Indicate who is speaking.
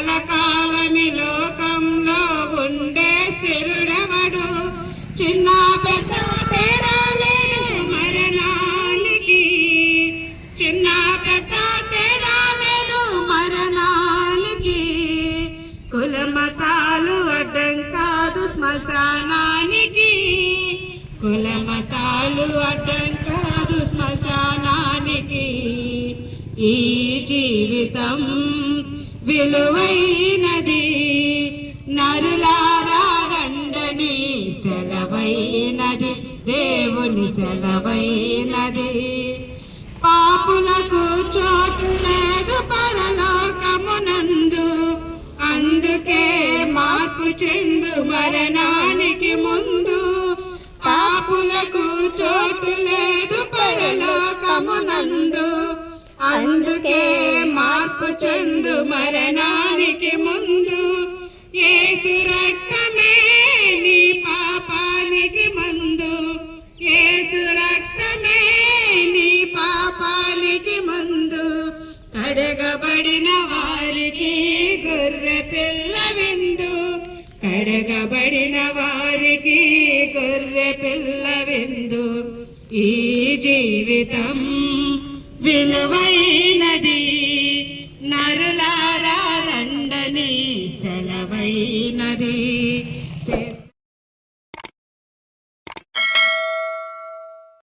Speaker 1: కలకాలమి లోకంలో ఉండే స్థిరుడవడు. చిన్న పెద్ద తేడా లేదు మరణానికి, చిన్న పెద్ద తేడా లేదు మరణానికి. కులమతాలు అడ్డం కాదు శ్మశానానికి, కులమతాలు అడ్డం కాదు శ్మశానానికి. ఈ జీవితం విలువైనది, నరులారా రండని సెలవైనది, దేవుని సెలవైనది. పాపులకు చోటు లేదు పరలోకమునందు, అందుకే మార్పు చెందు మరణానికి ముందు. పాపులకు చోటు లేదు పరలోకమునందు, అందుకే మార్పు చెందు మరణానికి ముందు. యేసు రక్తమే నీ పాపానికి మందు, యేసు రక్తమే నీ పాపానికి మందు. కడగబడిన వారికి గొర్రె పిల్ల విందు, కడగబడిన వారికి గొర్రె పిల్ల విందు. ఈ జీవితం విలువైనది, నరులారా రండని సెలవైనది.